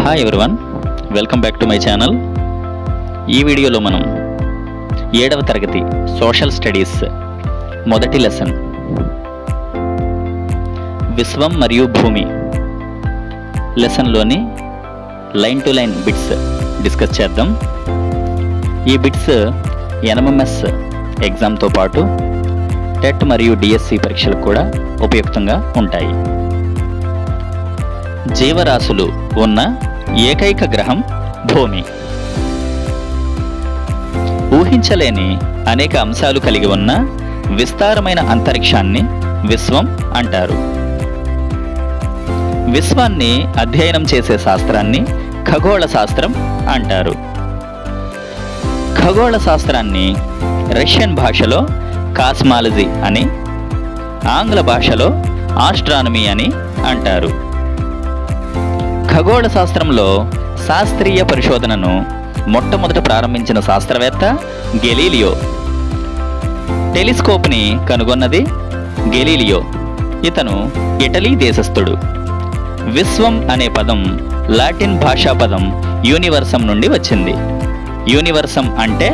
Hi everyone, welcome back to my channel. ఈ వీడియోలో మనం 7వ తరగతి సోషల్ స్టడీస్ మొదటి లెసన్ విశ్వం మరియు భూమి లెసన్లోని line to line bits discuss చేద్దాం. ఈ బిట్స్ NMMS ఎగ్జామ్తో పాటు టెట్ మరియు DSC పరీక్షలకు కూడా ఉపయుక్తంగా ఉంటాయి. జీవరాశులు ఉన్న ఏకైక గ్రహం భూమి. ఊహించలేని అనేక అంశాలు కలిగి ఉన్న విస్తారమైన అంతరిక్షాన్ని విశ్వం అంటారు. విశ్వాన్ని అధ్యయనం చేసే శాస్త్రాన్ని ఖగోళ శాస్త్రం అంటారు. ఖగోళ శాస్త్రాన్ని రష్యన్ భాషలో కాస్మాలజీ అని, ఆంగ్ల భాషలో ఆస్ట్రానమీ అని అంటారు. ఖగోళ శాస్త్రంలో శాస్త్రీయ పరిశోధనను మొట్టమొదట ప్రారంభించిన శాస్త్రవేత్త గెలీలియో. టెలిస్కోప్ని కనుగొన్నది గెలీలియో. ఇతను ఇటలీ దేశస్థుడు. విశ్వం అనే పదం లాటిన్ భాషా పదం యూనివర్సం నుండి వచ్చింది. యూనివర్సం అంటే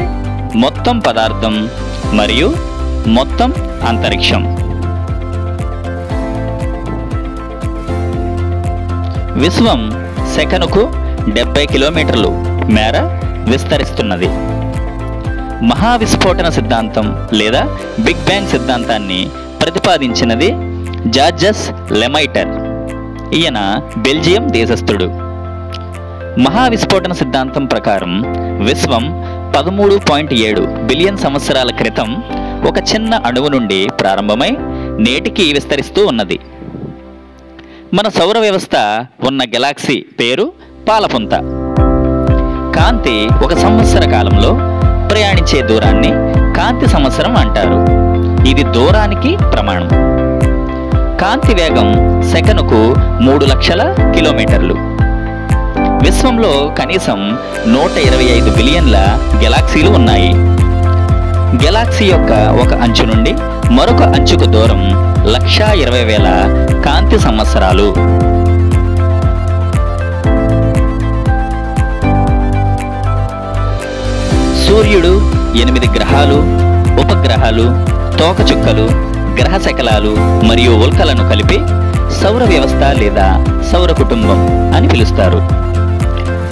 మొత్తం పదార్థం మరియు మొత్తం అంతరిక్షం. విశ్వం సెకనుకు 70 కిలోమీటర్లు మేర విస్తరిస్తున్నది. మహావిస్ఫోటన సిద్ధాంతం లేదా బిగ్ బ్యాంగ్ సిద్ధాంతాన్ని ప్రతిపాదించినది జార్జస్ లెమైటర్. ఈయన బెల్జియం దేశస్థుడు. మహావిస్ఫోటన సిద్ధాంతం ప్రకారం విశ్వం 13.7 బిలియన్ సంవత్సరాల క్రితం ఒక చిన్న అణువు నుండి ప్రారంభమై నేటికి విస్తరిస్తూ ఉన్నది. మన సౌర వ్యవస్థ ఉన్న గెలాక్సీ పేరు పాలపుంత. కాంతి ఒక సంవత్సర కాలంలో ప్రయాణించే దూరాన్ని కాంతి సంవత్సరం అంటారు. ఇది దూరానికి ప్రమాణం. కాంతి వేగం సెకనుకు 3 లక్షల కిలోమీటర్లు. విశ్వంలో కనీసం 125 బిలియన్ల గెలాక్సీలు ఉన్నాయి. గెలాక్సీ యొక్క ఒక అంచు నుండి మరొక అంచుకు దూరం 1,20,000 కాంతి సంవత్సరాలు. సూర్యుడు 8 గ్రహాలు, ఉపగ్రహాలు, తోకచుక్కలు, గ్రహ శకలాలు మరియు ఉల్కలను కలిపి సౌర వ్యవస్థ లేదా సౌర కుటుంబం అని పిలుస్తారు.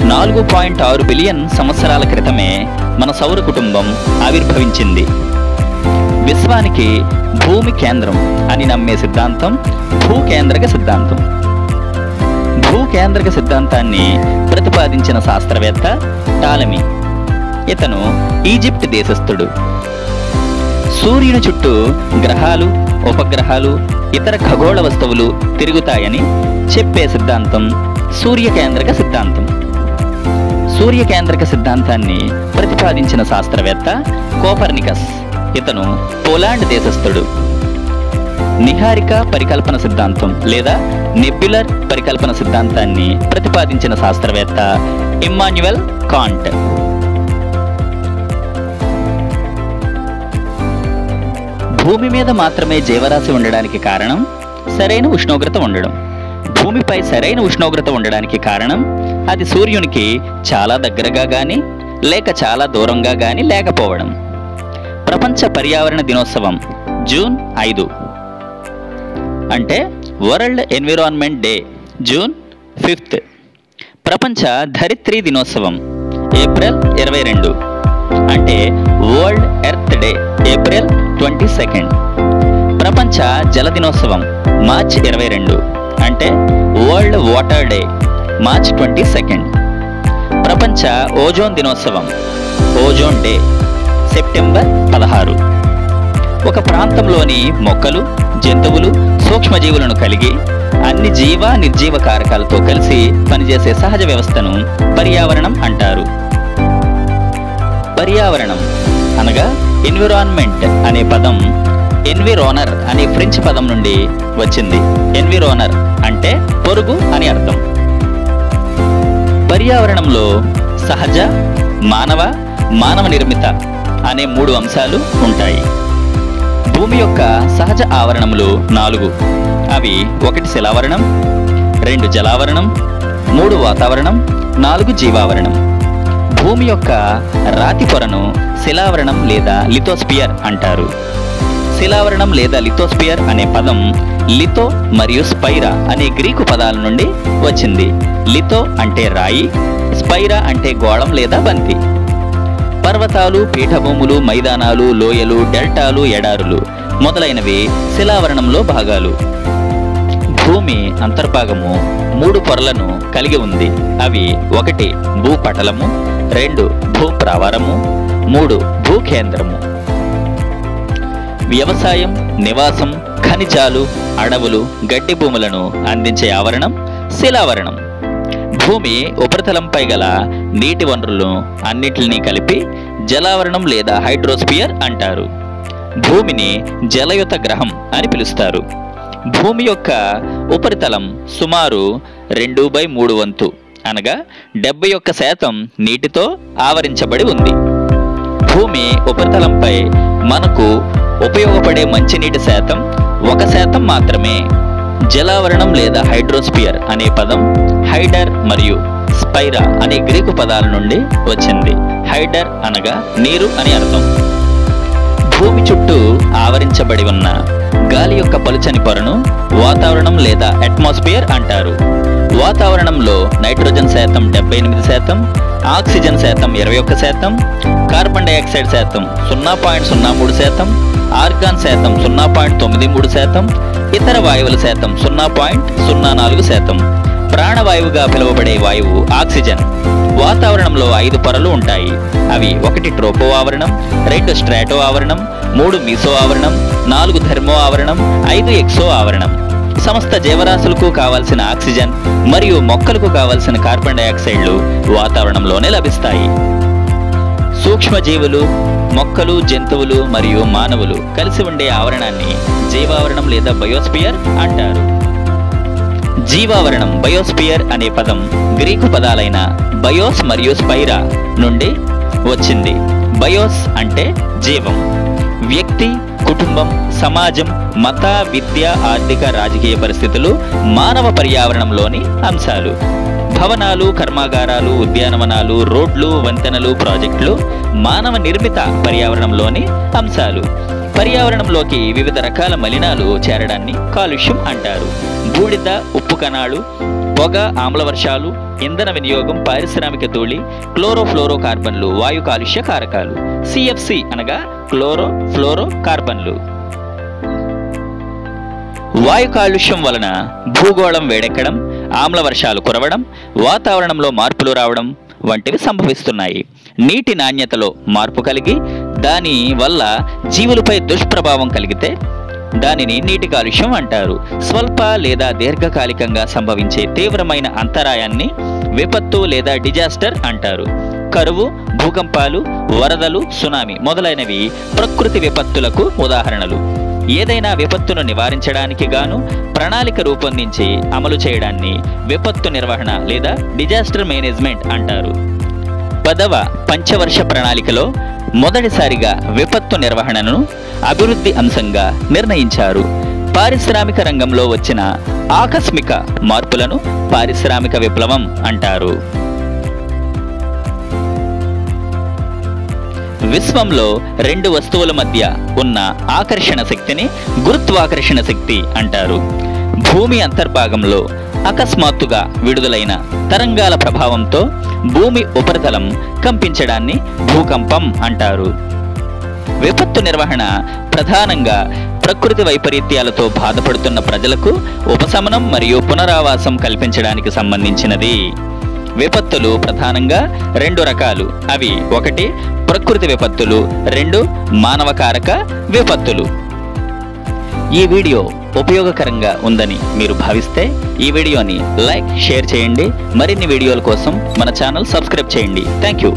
4.6 బిలియన్ సంవత్సరాల క్రితమే మన సౌర కుటుంబం ఆవిర్భవించింది. విశ్వానికి భూమి కేంద్రం అని నమ్మే సిద్ధాంతం భూకేంద్రక సిద్ధాంతం. భూకేంద్రక సిద్ధాంతాన్ని ప్రతిపాదించిన శాస్త్రవేత్త టాలమీ. ఇతను ఈజిప్ట్ దేశస్థుడు. సూర్యుని చుట్టూ గ్రహాలు, ఉపగ్రహాలు, ఇతర ఖగోళ వస్తువులు తిరుగుతాయని చెప్పే సిద్ధాంతం సూర్యకేంద్రక సిద్ధాంతం. సూర్యకేంద్రక సిద్ధాంతాన్ని ప్రతిపాదించిన శాస్త్రవేత్త కోపర్నికస్. ఇతను పోలాండ్ దేశస్థుడు. నిహారిక పరికల్పన సిద్ధాంతం లేదా నెబ్యులర్ పరికల్పన సిద్ధాంతాన్ని ప్రతిపాదించిన శాస్త్రవేత్త ఇమ్మాన్యుయల్ కాంట్. భూమి మీద మాత్రమే జీవరాశి ఉండడానికి కారణం సరైన ఉష్ణోగ్రత ఉండడం. భూమిపై సరైన ఉష్ణోగ్రత ఉండడానికి కారణం అది సూర్యునికి చాలా దగ్గరగా గాని లేక చాలా దూరంగా గాని లేకపోవడం. ప్రపంచ పర్యావరణ దినోత్సవం జూన్ 5 అంటే వరల్డ్ ఎన్విరాన్మెంట్ డే జూన్ 5. ప్రపంచ ధరిత్రీ దినోత్సవం ఏప్రిల్ 22 అంటే వరల్డ్ ఎర్త్ డే ఏప్రిల్ 22. ప్రపంచ జల దినోత్సవం మార్చ్ 22 అంటే వరల్డ్ వాటర్ డే మార్చ్ 22. ప్రపంచ ఓజోన్ దినోత్సవం ఓజోన్ డే సెప్టెంబర్ 16. ఒక ప్రాంతంలోని మొక్కలు, జంతువులు, సూక్ష్మజీవులను కలిగి అన్ని జీవ నిర్జీవ కారకాలతో కలిసి పనిచేసే సహజ వ్యవస్థను పర్యావరణం అంటారు. పర్యావరణం అనగా ఎన్విరాన్మెంట్ అనే పదం ఎన్విరోనర్ అనే ఫ్రెంచ్ పదం నుండి వచ్చింది. ఎన్విరోనర్ అంటే పొరుగు అని అర్థం. పర్యావరణంలో సహజ, మానవ నిర్మిత అనే 3 అంశాలు ఉంటాయి. భూమి యొక్క సహజ ఆవరణములు 4. అవి 1 శిలావరణం, 2 జలావరణం, 3 వాతావరణం, 4 జీవావరణం. భూమి యొక్క రాతి పొరను శిలావరణం లేదా లిథోస్పియర్ అంటారు. శిలావరణం లేదా లిథోస్పియర్ అనే పదం లిథో మరియు స్పైరా అనే గ్రీకు పదాల నుండి వచ్చింది. లిథో అంటే రాయి, స్పైరా అంటే గోళం లేదా బంతి. పర్వతాలు, పీఠభూములు, మైదానాలు, లోయలు, డెల్టాలు, ఎడారులు మొదలైనవి శిలావరణంలో భాగాలు. భూమి అంతర్భాగము 3 పొరలను కలిగి ఉంది. అవి 1 భూపటలము, 2 భూప్రావారము, 3 భూకేంద్రము. వ్యవసాయం, నివాసం, ఖనిజాలు, అడవులు, గడ్డి భూములను అందించే ఆవరణం శిలావరణం. భూమి ఉపరితలంపై గల నీటి వనరులను అన్నిటినీ కలిపి జలావరణం లేదా హైడ్రోస్పియర్ అంటారు. భూమిని జలయుత గ్రహం అని పిలుస్తారు. భూమి యొక్క ఉపరితలం సుమారు 2/3 వంతు అనగా 71% నీటితో ఆవరించబడి ఉంది. భూమి ఉపరితలంపై మనకు ఉపయోగపడే మంచినీటి శాతం 1% మాత్రమే. జలావరణం లేదా హైడ్రోస్పియర్ అనే పదం హైడర్ మరియు స్పైరా అనే గ్రీకు పదాల నుండి వచ్చింది. హైడర్ అనగా నీరు అని అర్థం. భూమి చుట్టూ ఆవరించబడి ఉన్న గాలి యొక్క పలుచని పొరను వాతావరణం లేదా అట్మాస్ఫియర్ అంటారు. వాతావరణంలో నైట్రోజన్ శాతం 78%, ఆక్సిజన్ శాతం 21%, కార్బన్ డైఆక్సైడ్ శాతం 0.03%, ఆర్గాన్ శాతం 0.93%, ఇతర వాయువుల శాతం 0.04%. ప్రాణవాయువుగా పిలువబడే వాయువు ఆక్సిజన్. వాతావరణంలో 5 పొరలు ఉంటాయి. అవి 1 ట్రోపో ఆవరణం, 2 స్ట్రాటో ఆవరణం, 3 మీసో ఆవరణం, 4 థెర్మో ఆవరణం, 5 ఎక్సో ఆవరణం. సమస్త జీవరాశులకు కావాల్సిన ఆక్సిజన్ మరియు మొక్కలకు కావాల్సిన కార్బన్ డైఆక్సైడ్లు వాతావరణంలోనే లభిస్తాయి. సూక్ష్మజీవులు, మొక్కలు, జంతువులు మరియు మానవులు కలిసి ఉండే ఆవరణాన్ని జీవావరణం లేదా బయోస్పియర్ అంటారు. జీవావరణం బయోస్పియర్ అనే పదం గ్రీకు పదాలైన బయోస్ మరియు స్పైరా నుండి వచ్చింది. బయోస్ అంటే జీవం. వ్యక్తి, కుటుంబం, సమాజం, మత, విద్య, ఆర్థిక, రాజకీయ పరిస్థితులు మానవ పర్యావరణంలోని అంశాలు. భవనాలు, కర్మాగారాలు, ఉద్యానవనాలు, రోడ్లు, వంతెనలు, ప్రాజెక్టులు మానవ నిర్మిత పర్యావరణంలోని అంశాలు. పర్యావరణంలోకి వివిధ రకాల మలినాలు చేరడాన్ని కాలుష్యం అంటారు. బూడిద, ఉప్పు కణాలు, పొగ, ఆమ్లవర్షాలు, ఇంధన వినియోగం, పారిశ్రామిక ధూళి, క్లోరోఫ్లోరో కార్బన్లు వాయు కాలుష్య కారకాలు. సిఎఫ్సి అనగా క్లోరో ఫ్లోరో కార్బన్లు. వాయు కాలుష్యం వలన భూగోళం వేడెక్కడం, ఆమ్లవర్షాలు కురవడం, వాతావరణంలో మార్పులు రావడం వంటివి సంభవిస్తున్నాయి. నీటి నాణ్యతలో మార్పు కలిగి దాని వల్ల జీవులపై దుష్ప్రభావం కలిగితే దానిని నీటి కాలుష్యం అంటారు. స్వల్ప లేదా దీర్ఘకాలికంగా సంభవించే తీవ్రమైన అంతరాయాన్ని విపత్తు లేదా డిజాస్టర్ అంటారు. కరువు, భూకంపాలు, వరదలు, సునామీ మొదలైనవి ప్రకృతి విపత్తులకు ఉదాహరణలు. ఏదైనా విపత్తును నివారించడానికి గాను ప్రణాళిక రూపొందించి అమలు చేయడాన్ని విపత్తు నిర్వహణ లేదా డిజాస్టర్ మేనేజ్మెంట్ అంటారు. 10వ పంచవర్ష ప్రణాళికలో మొదటిసారిగా విపత్తు నిర్వహణను అభివృద్ధి అంశంగా నిర్ణయించారు. పారిశ్రామిక రంగంలో వచ్చిన ఆకస్మిక మార్పులను పారిశ్రామిక విప్లవం అంటారు. విశ్వంలో 2 వస్తువుల మధ్య ఉన్న ఆకర్షణ శక్తిని గురుత్వాకర్షణ శక్తి అంటారు. భూమి అంతర్భాగంలో అకస్మాత్తుగా విడుదలైన తరంగాల ప్రభావంతో భూమి ఉపరితలం కంపించడాన్ని భూకంపం అంటారు. విపత్తు నిర్వహణ ప్రధానంగా ప్రకృతి వైపరీత్యాలతో బాధపడుతున్న ప్రజలకు ఉపశమనం మరియు పునరావాసం కల్పించడానికి సంబంధించినది. విపత్తులు ప్రధానంగా 2 రకాలు. అవి 1 ప్రకృతి విపత్తులు, 2 మానవకారక విపత్తులు. ఈ వీడియో ఉపయోగకరంగా ఉందని మీరు భావిస్తే ఈ వీడియోని లైక్, షేర్ చేయండి. మరిన్ని వీడియోల కోసం మన ఛానల్ సబ్స్క్రైబ్ చేయండి. Thank you.